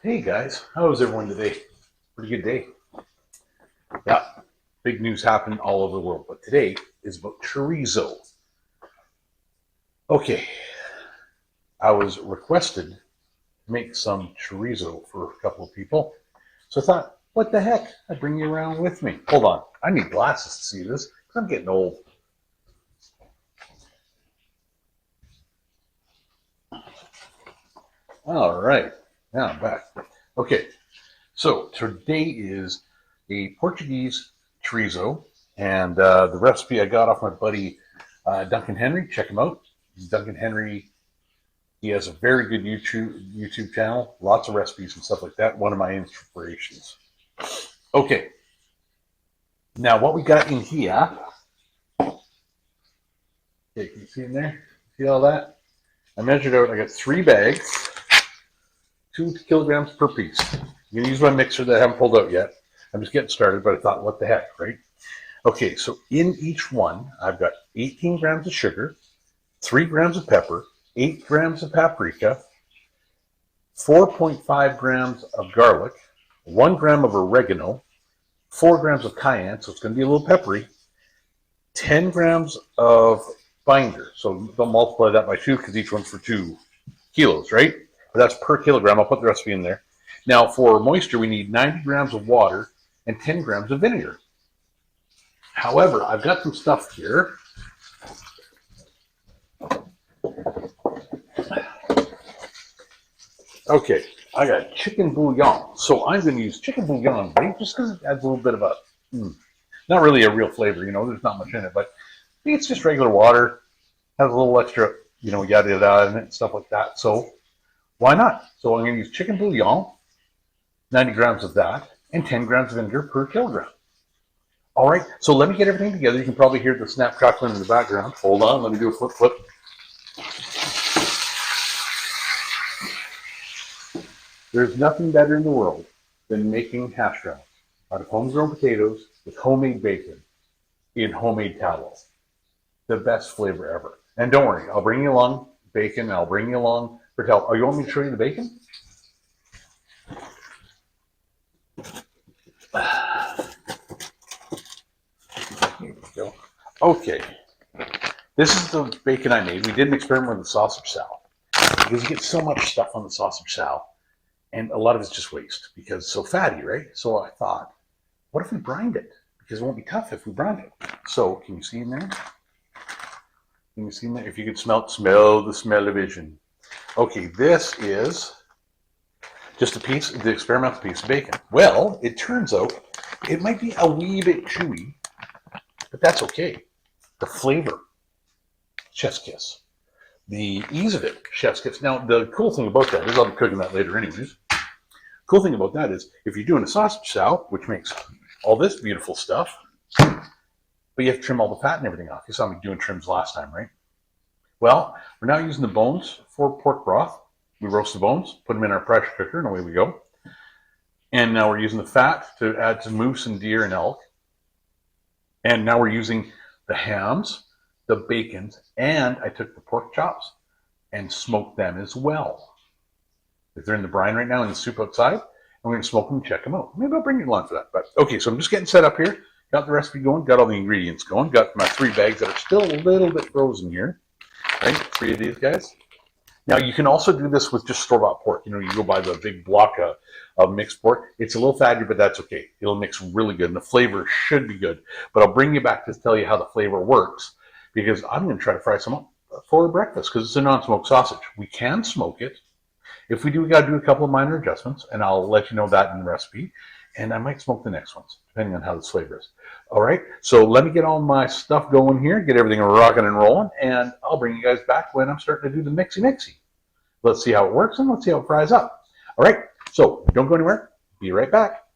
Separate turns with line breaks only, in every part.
Hey guys, how is everyone today? Pretty good day. Yeah, big news happened all over the world, but today is about chorizo. Okay, I was requested to make some chorizo for a couple of people, so I thought, what the heck? I'd bring you around with me. Hold on, I need glasses to see this because I'm getting old. All right, now I'm back. Okay, so today is a Portuguese chorizo, and the recipe I got off my buddy Duncan Henry. Check him out. Duncan Henry. He has a very good YouTube channel, lots of recipes and stuff like that. One of my inspirations. Okay, now what we got in here? Okay, can you see in there? See all that? I measured out. I got 3 bags, 2 kilograms per piece. I'm gonna use my mixer that I haven't pulled out yet. I'm just getting started, but I thought, what the heck, right? Okay, so in each one, I've got 18 grams of sugar, 3 grams of pepper, 8 grams of paprika, 4.5 grams of garlic, 1 gram of oregano, 4 grams of cayenne, so it's going to be a little peppery, 10 grams of binder. So don't multiply that by 2 because each one's for 2 kilos, right? But that's per kilogram. I'll put the recipe in there. Now for moisture, we need 90 grams of water and 10 grams of vinegar. However, I've got some stuff here. Okay, I got chicken bouillon. So I'm going to use chicken bouillon, right? Just because it adds a little bit of a, not really a real flavor, there's not much in it, but it's just regular water, has a little extra, yada yada in it, stuff like that. So why not? So I'm going to use chicken bouillon, 90 grams of that, and 10 grams of vinegar per kilogram. All right, so let me get everything together. You can probably hear the snap crackling in the background. Hold on, let me do a flip. There's nothing better in the world than making hash browns out of homegrown potatoes with homemade bacon in homemade tallow. The best flavor ever. And don't worry, I'll bring you along bacon. I'll bring you along for tallow. Oh, you want me to show you the bacon? Here we go. Okay. This is the bacon I made. We did an experiment with the sausage sow because you get so much stuff on the sausage sow. And a lot of it's just waste because it's so fatty, right? So I thought, what if we brined it? Because it won't be tough if we brine it. So can you see in there? Can you see in there? If you could smell the smell-o-vision. Okay, this is just the experimental piece of bacon. Well, it turns out it might be a wee bit chewy, but that's okay. The flavor, chef's kiss. The ease of it, chef's kiss. Now, the cool thing about that is, I'll be cooking that later anyways. Cool thing about that is, if you're doing a sausage sow, which makes all this beautiful stuff, but you have to trim all the fat and everything off. You saw me doing trims last time, right? Well, we're now using the bones for pork broth. We roast the bones, put them in our pressure cooker, and away we go. And now we're using the fat to add to moose and deer and elk. And now we're using the hams, the bacons, and I took the pork chops and smoked them as well. If they're in the brine right now in the soup outside, I'm going to smoke them and check them out. Maybe I'll bring you along for that. But okay, so I'm just getting set up here. Got the recipe going, got all the ingredients going, got my 3 bags that are still a little bit frozen here. Right, 3 of these guys. Now you can also do this with just store-bought pork. You go buy the big block of mixed pork. It's a little fatty, but that's okay. It'll mix really good, and the flavor should be good. But I'll bring you back to tell you how the flavor works, because I'm going to try to fry some up for breakfast, because it's a non-smoked sausage. We can smoke it. If we do, we got to do a couple of minor adjustments, and I'll let you know that in the recipe. And I might smoke the next ones, depending on how this flavor is. All right, so let me get all my stuff going here, get everything rocking and rolling, and I'll bring you guys back when I'm starting to do the mixy. Let's see how it works, and let's see how it fries up. All right, so don't go anywhere. Be right back.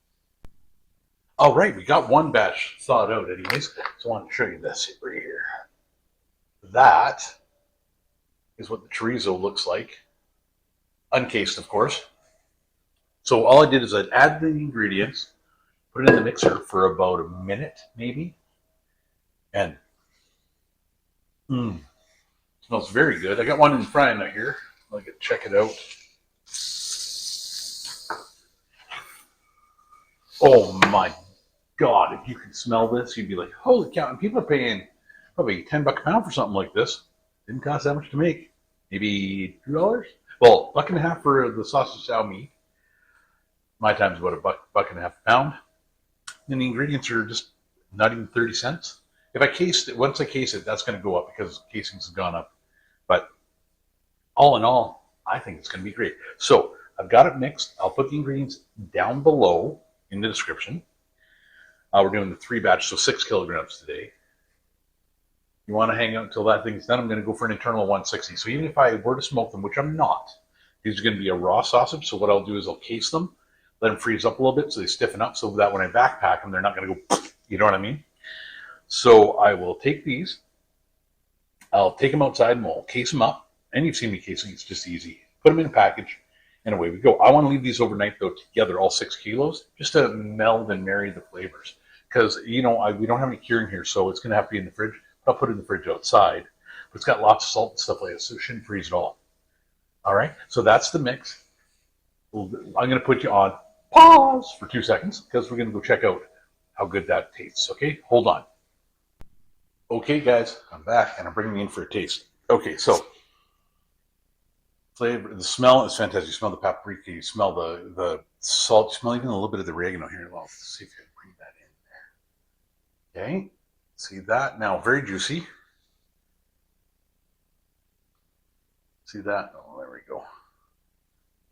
All right, we got one batch thawed out anyways, so I want to show you this right here. That is what the chorizo looks like, uncased, of course. So all I did is I'd add the ingredients, put it in the mixer for about a minute, maybe, and smells very good. I got one in frying out here. I'll check it out. Oh my God, if you could smell this, you'd be like, holy cow. And people are paying probably $10 a pound for something like this. Didn't cost that much to make. Maybe $2? Well, $1.50 for the sausage sow meat. My time's about $1.50 a pound. And the ingredients are just not even 30 cents. If I case it, once I case it, that's going to go up because casings have gone up. But all in all, I think it's going to be great. So I've got it mixed. I'll put the ingredients down below in the description. We're doing the 3 batch, so 6 kilograms today. You want to hang out until that thing's done, I'm going to go for an internal 160. So even if I were to smoke them, which I'm not, these are going to be a raw sausage. So what I'll do is I'll case them, let them freeze up a little bit so they stiffen up so that when I backpack them, they're not going to go, you know what I mean? So I will take these, I'll take them outside and we'll case them up. And you've seen me casing, it's just easy. Put them in a package and away we go. I want to leave these overnight though together, all 6 kilos, just to meld and marry the flavors. Because, you know, we don't have any curing here, so it's going to have to be in the fridge. I'll put it in the fridge outside. But it's got lots of salt and stuff like that, so it shouldn't freeze at all. All right, so that's the mix. I'm going to put you on pause for 2 seconds because we're going to go check out how good that tastes. Okay, hold on. Okay, guys, I'm back and I'm bringing you in for a taste. Okay, so flavor, the smell is fantastic. You smell the paprika, you smell the salt, you smell even a little bit of the oregano here. Well, let's see if I can bring that in there. Okay, see that? Now, very juicy. See that? Oh, there we go.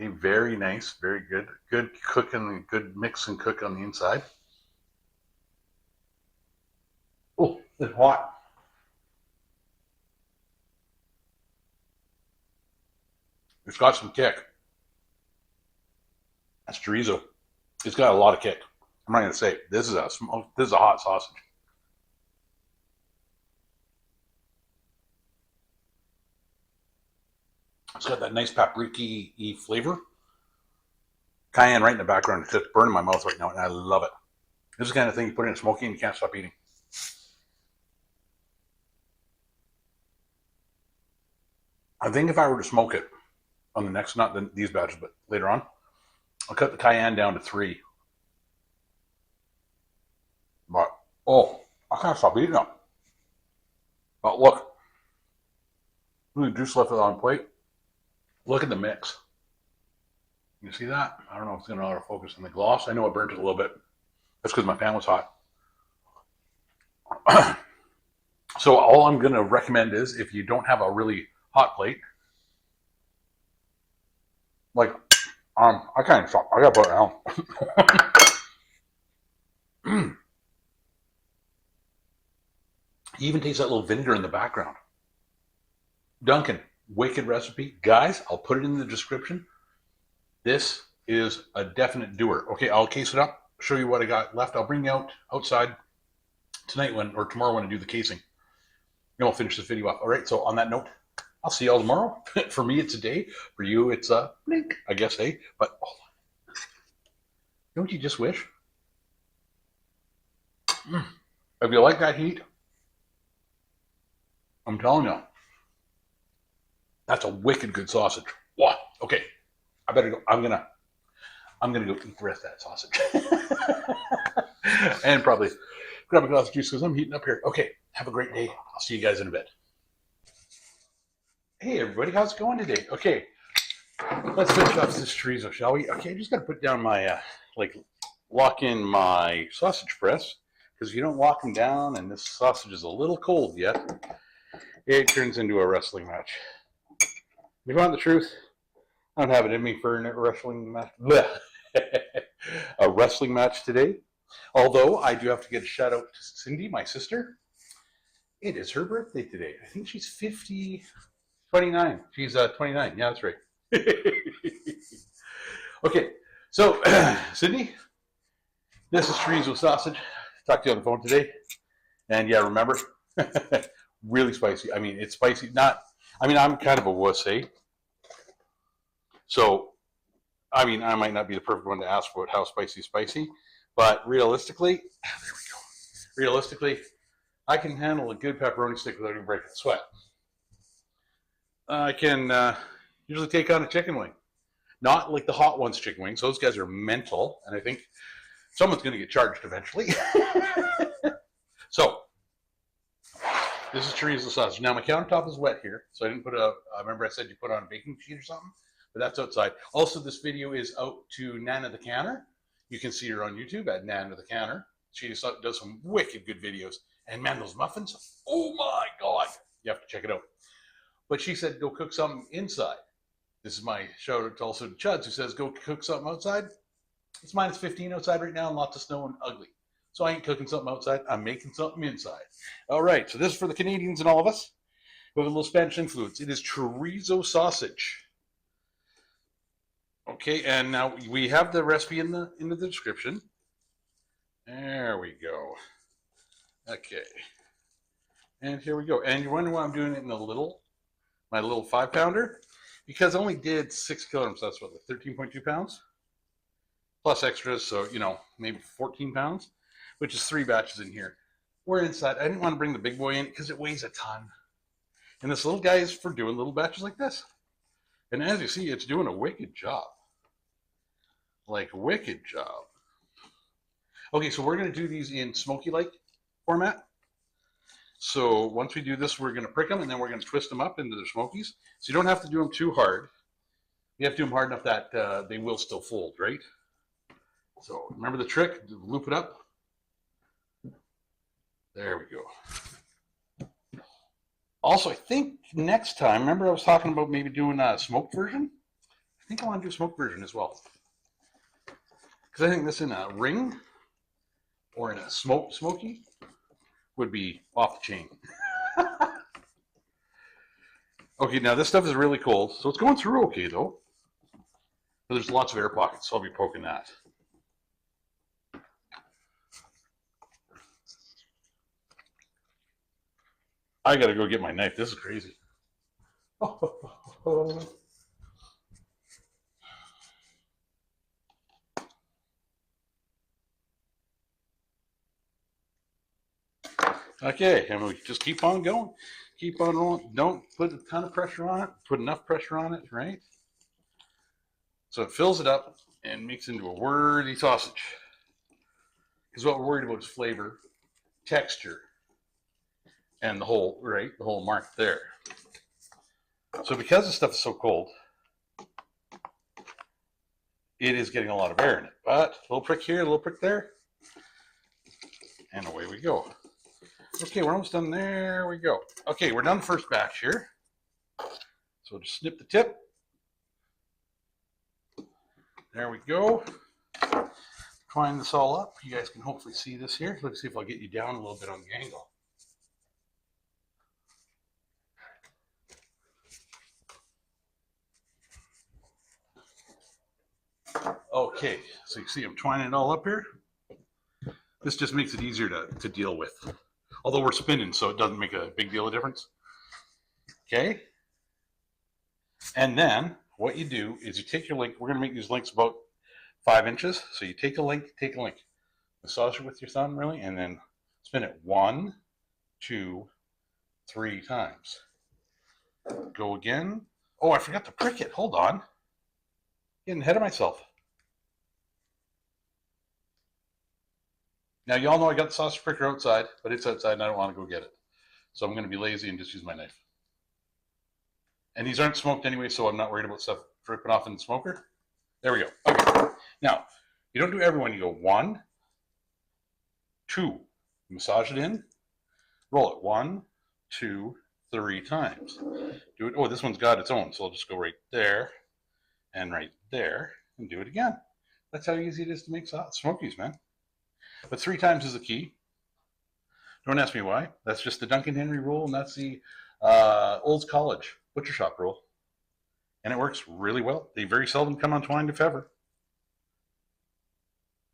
Okay, very nice, very good. Good cooking, good mix and cook on the inside. Oh, it's hot. It's got some kick. That's chorizo. It's got a lot of kick. I'm not gonna say this is a hot sausage. It's got that nice paprika-y flavor. Cayenne right in the background. It's just burning my mouth right now, and I love it. This is the kind of thing you put in smoky and you can't stop eating. I think if I were to smoke it on the next, not these batches, but later on, I'll cut the cayenne down to 3. But, oh, I can't stop eating them. But look, the juice left it on the plate. Look at the mix. You see that? I don't know if it's going to autofocus on the gloss. I know it burnt it a little bit. That's because my pan was hot. So all I'm going to recommend is if you don't have a really hot plate, like, I can't stop. I got to put it down. You even taste that little vinegar in the background. Duncan, wicked recipe. Guys, I'll put it in the description. This is a definite doer. Okay, I'll case it up, show you what I got left. I'll bring you outside tonight or tomorrow when I do the casing. And I'll finish this video off. All right, so on that note, I'll see y'all tomorrow. For me, it's a day. For you, it's a blink, I guess, hey? But hold on. Don't you just wish? If you like that heat, I'm telling you, that's a wicked good sausage. Wow. Okay, I better go. I'm gonna go eat the rest of that sausage, and probably grab a glass of juice because I'm heating up here. Okay, have a great day. I'll see you guys in a bit. Hey everybody, how's it going today? Okay, let's finish off this chorizo, shall we? Okay, I just gotta put down my lock in my sausage press because if you don't lock them down and this sausage is a little cold yet, it turns into a wrestling match. If you want the truth, I don't have it in me for a wrestling match. A wrestling match today. Although I do have to get a shout out to Cindy, my sister. It is her birthday today. I think she's 29. She's 29. Yeah, that's right. Okay, so Cindy, this is Chorizo Sausage. Talked to you on the phone today. And yeah, remember, really spicy. I mean, it's spicy. I'm kind of a wuss, eh? So, I mean, I might not be the perfect one to ask for how spicy, but realistically, there we go. Realistically, I can handle a good pepperoni stick without even breaking a sweat. I can usually take on a chicken wing. Not like the hot ones chicken wings. Those guys are mental, and I think Someone's going to get charged eventually. So, this is chorizo sausage. Now, my countertop is wet here, so I didn't put I remember I said you put on a baking sheet or something, but that's outside. Also, this video is out to Nana the Canner. You can see her on YouTube at Nana the Canner. She does some wicked good videos. And man, those muffins, oh my God. You have to check it out. But she said, go cook something inside. This is my shout out also to Chuds, who says, go cook something outside. It's -15 outside right now and lots of snow and ugly. So I ain't cooking something outside. I'm making something inside. All right, so this is for the Canadians and all of us who have a little Spanish influence. It is chorizo sausage. Okay, and now we have the recipe in the description. There we go. Okay. And here we go. And you're wondering why I'm doing it in my little 5-pounder? Because I only did 6 kilograms. That's what, like 13.2 pounds? Plus extras, so, maybe 14 pounds, which is 3 batches in here. We're inside. I didn't want to bring the big boy in because it weighs a ton. And this little guy is for doing little batches like this. And as you see, it's doing a wicked job. Like, wicked job. Okay, so we're going to do these in smoky-like format. So once we do this, we're going to prick them, and then we're going to twist them up into the smokies. So you don't have to do them too hard. You have to do them hard enough that they will still fold, right? So remember the trick, loop it up. There we go. Also, I think next time, remember I was talking about maybe doing a smoked version? I think I want to do a smoked version as well. Because I think this in a ring or in a smoky would be off the chain. Okay, now this stuff is really cold, so it's going through okay though. But there's lots of air pockets, so I'll be poking that. I gotta go get my knife. This is crazy. Okay, and we just keep on going. Keep on rolling. Don't put a ton of pressure on it. Put enough pressure on it, right? So it fills it up and makes into a worthy sausage. Because what we're worried about is flavor, texture, and the whole mark there. So because this stuff is so cold, it is getting a lot of air in it. But a little prick here, a little prick there, and away we go. Okay, we're almost done. There we go. Okay, we're done the first batch here. So we'll just snip the tip. There we go. Twine this all up. You guys can hopefully see this here. Let's see if I'll get you down a little bit on the angle. Okay, so you see I'm twining it all up here. This just makes it easier to deal with. Although we're spinning, so it doesn't make a big deal of difference. Okay? And then what you do is you take your link. We're going to make these links about 5 inches. So you take a link, massage it with your thumb, really, and then spin it 1, 2, 3 times. Go again. Oh, I forgot to prick it. Hold on. Getting ahead of myself. Now, you all know I got the sausage pricker outside, but it's outside and I don't want to go get it. So I'm going to be lazy and just use my knife. And these aren't smoked anyway, so I'm not worried about stuff dripping off in the smoker. There we go. Okay. Now, you don't do every one. You go 1, 2. Massage it in. Roll it 1, 2, 3 times. Do it. Oh, this one's got its own, so I'll just go right there and right there and do it again. That's how easy it is to make smokies, man. But 3 times is the key. Don't ask me why. That's just the Duncan Henry rule, and that's the Olds College butcher shop rule. And it works really well. They very seldom come untwined, if ever.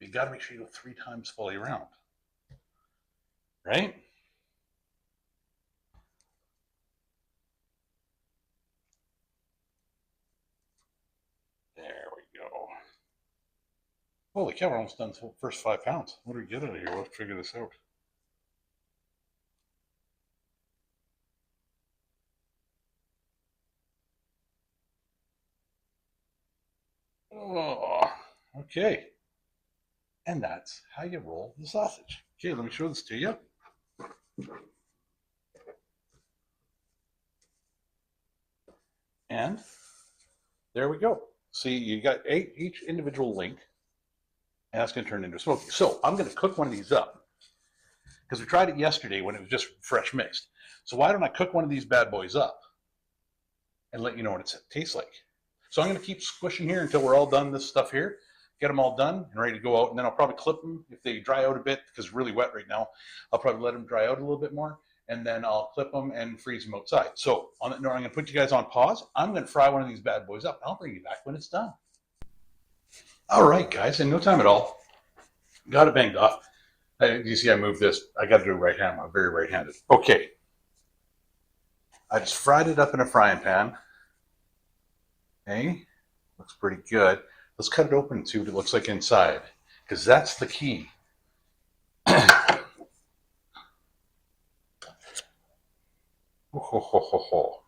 You got to make sure you go 3 times fully around. Right? There we go. Holy cow, we're almost done the first 5 pounds. What do we get out of here? We'll have to figure this out. Oh, okay. And that's how you roll the sausage. Okay, let me show this to you. And there we go. See, you got each individual link, and that's going to turn into a smoky. So I'm going to cook one of these up because we tried it yesterday when it was just fresh mixed. So why don't I cook one of these bad boys up and let you know what it tastes like? So I'm going to keep squishing here until we're all done this stuff here. Get them all done and ready to go out, and then I'll probably clip them if they dry out a bit because it's really wet right now. I'll probably let them dry out a little bit more, and then I'll clip them and freeze them outside. So on that note, I'm going to put you guys on pause. I'm going to fry one of these bad boys up. I'll bring you back when it's done. All right, guys, in no time at all, got it banged off. You see I moved this. I got to do it right hand. I'm very right-handed. Okay. I just fried it up in a frying pan. Okay. Looks pretty good. Let's cut it open and see what it looks like inside, because that's the key. Oh, ho, ho, ho, ho.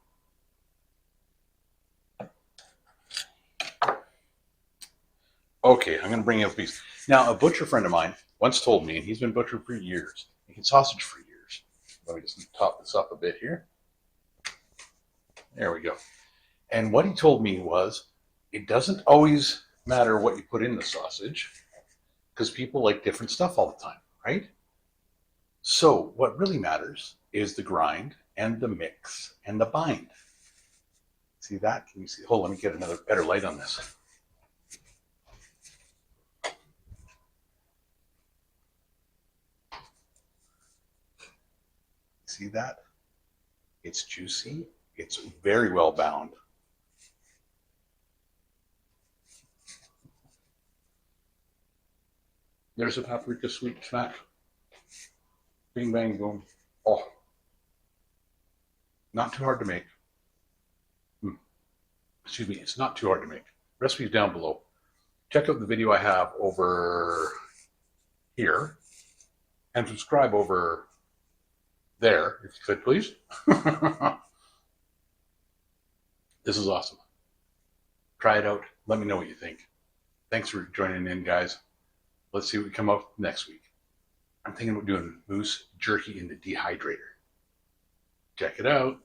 Okay, I'm going to bring you a piece. Now, a butcher friend of mine once told me, and he's been butchered for years, making sausage for years. Let me just top this up a bit here. There we go. And what he told me was, it doesn't always matter what you put in the sausage, because people like different stuff all the time, right? So what really matters is the grind and the mix and the bind. See that? Can you see? Hold on, let me get another better light on this. See that? It's juicy. It's very well bound. There's a paprika sweet snack. Bing, bang, boom. Oh, not too hard to make. Excuse me, it's not too hard to make. Recipe's down below. Check out the video I have over here and subscribe over there, if you could, please. This is awesome. Try it out. Let me know what you think. Thanks for joining in, guys. Let's see what we come up with next week. I'm thinking about doing moose jerky in the dehydrator. Check it out.